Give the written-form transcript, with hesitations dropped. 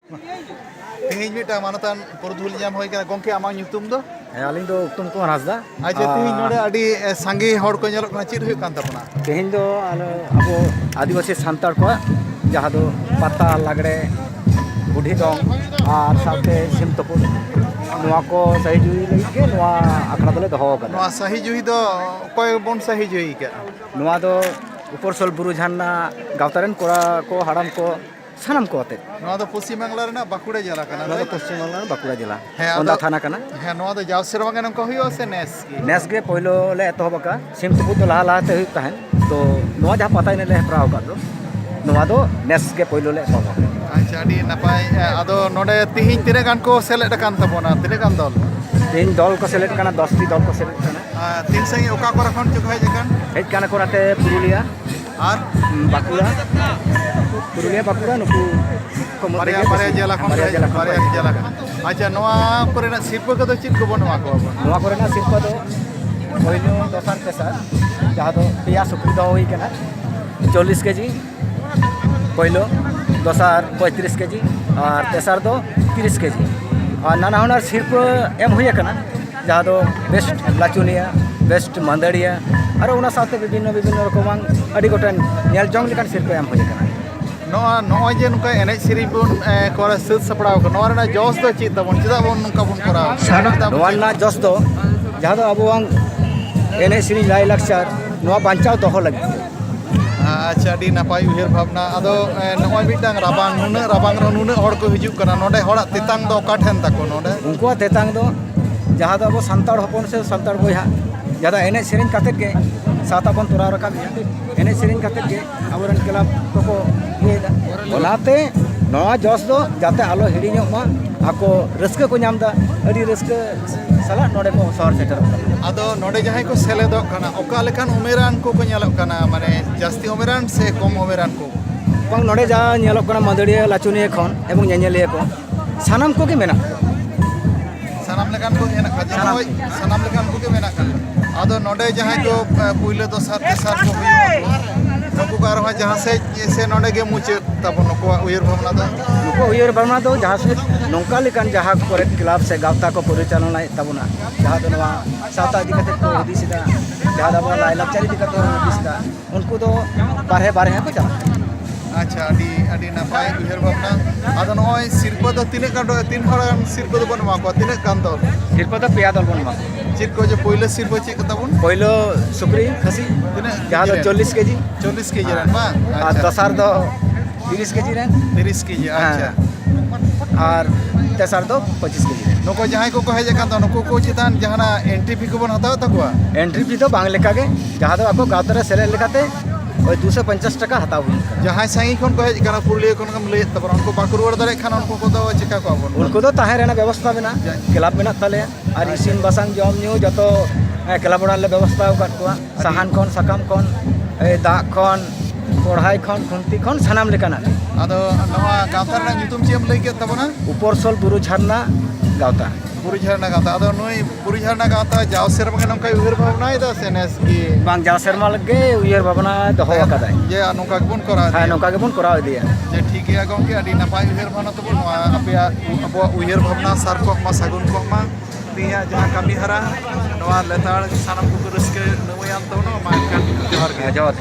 Tingin mi ta manatan purdhul jam hoy kana gongke amang nyutum do aling do Uttom Kumar Hasda aja tingin node adi sangi hor ko nyalok kana chid huyuk kan tapona तेहें दो अब आदिवासी सान्ताड़ को जहाँ दो पत्ता लगड़े बुढ़ी दंग और साथे सिम तपुर नवा को सही जुई लगी के नवा आखड़ा दले दहो कदा noa sahi juhi do koy bon sahi juhi ka नवा दो ऊपर सल बुरु झरना गावतारेन कोरा को हाड़ाम को सानाम को अते noa do Paschim Bangla rena Bankura jela kana नवा दो पश्चिम बंगाल बांकुड़ा जिला ᱦᱮᱸ, ओंदा ᱟᱫᱚ- थाना कना he noa do jaw serma ge nongka huyo se nes ki नेस गे पहिलो ले एतहब का सिम तपुर दो लहा लहाते हुई तहन तो नवा जहाँ पता ने ले हेपराव का दो नवा दो नेस गे पहिलो ले एतहब acha adi napai ado node tihin tine gan ko select kan tapona tine gan dol तीन दल को सेलेक्ट करना 10टी दल को सेलेक्ट करना tin sangi oka kora khon chuk hoy jekan hedge करना कोराते Purulia ar Bankura Purulia Bankura नुकु Maria jela khon Maria jela Maria jela kan acha noa korena sirpa ko do chit ko bon ma ko abon नोआ कोरेना सिर्फ दो पहिलो दोसार तेसार जहाँ दो पिया सुक्री दो हुई कना 40 केजी पहिलो दोसार 35 केजी और तेसार दो 30 केजी और नाना हुनार सिर्फ एम हुई कना जहाँ दो बेस्ट लाचुनिया बेस्ट मंदड़िया और उना साथे विभिन्न विभिन्न रकमांग अड़ी गोटन नेल जोंग लेकान सिर्फ एम हुई कना noa noa je nuka enej siri bon kora sud saprao ko noa rena jos do chit tabon chida bon nuka bon kora नोआ ना जस दो जहाँ दो अब एने श्री लाई लक्चर नोआ बांचाव दोहो लगी acha adi napai uhir bhabna ado noa mitang rabang nuna hor ko hijuk kana node horak titang do oka then tako node उनको तेतांग दो जहाँ दो अब संताड़ हपन से संताड़ बोया जहाँ दो एने सेरिंग काते के साता बन तोरा रखा गया एने सेरिंग काते के आवरन क्लब को ये दा ओलाते नोआ जस दो जाते आलो हिड़ी ᱧᱚᱜ मा आको रस्के को ᱧᱟᱢ दा अड़ी रस्के साला नोडे को शहर shutter ado node jahai ko seledok kana oka lekan umeran ko ko nyalok kana mane jasti umeran se kom umeran ko बंग नोडे जा ñeलok kana मंदड़िया लाचुनिया खन एवं ñeñeliया को सानाम को के मेना sanam lekan ko enak ka janoi sanam lekan ko ke menak kan ado node jahai ko puile dosar tesar ko nuku ko arwa jahan se node ge muche tabon ko uhir bhabna do नुको उयर बर्मा दो जहाँ से नौका लेकान जहाँ कोरे club से गावता को परिचालना तबना जहाँ दो नवा सावता इदी कते को इदी सिदा जहाँ दो लाई लक्चर इदी कते इदी सिदा उनको दो बारहे बारहे को चला acha adi napai uhir bhabna ado noi sirpa do tine kan do tin horan sirpa do bon ma ko tine kan do सिर्फ तो पिया दल बनवा chit ko je puile sirpa chik tabon पहिलो सुक्री खसी tine जहाँ दो 40 केजी 40 kg ran ba और दसार दो 30 केजी रेन 30 kg acha और तेसार दो 25 KG rain noko jahai ko heje kan do noko ko chitan jahana entry fee ko bon hataw takwa entry fee तो बांग लेका के जहाँ दो आपको गावतरे सेले लेकाते ओय 250 टका हताव हुई jahai sangi kon ko heje kana purulia kon kam lay tabon unko bakur wor dare khan unko ko do chika ko abon उनको तो ताहे रहना व्यवस्था में ना क्लब में ना तले और इसिन बसांग जम न्यू जतो क्लब वाला ले व्यवस्था कर को साहान कोन सकाम कोन दा कोन पढ़ाई कोन खुंती कोन सनाम लेकाना ado nawa gawtar na nyutum chem lay ke tabona ऊपर सोल बुरु झरना गावता buru jharna gawta ado noi buru jharna gawta jaw serma ke nongka uhir bhabna ida senes ki बांग जा शर्मा लगे उयर भावना दहो कदाय je nongka bon kora हाय नौका के बन कराव दिया je ठीक है gongke adi napai uhir bhabna tabon noa apya abo uhir bhabna sar ko ma sagun ko ma tiya jahan kami hara noa letar sanam ko ruske noyam tabon ma kan johar ke जवाब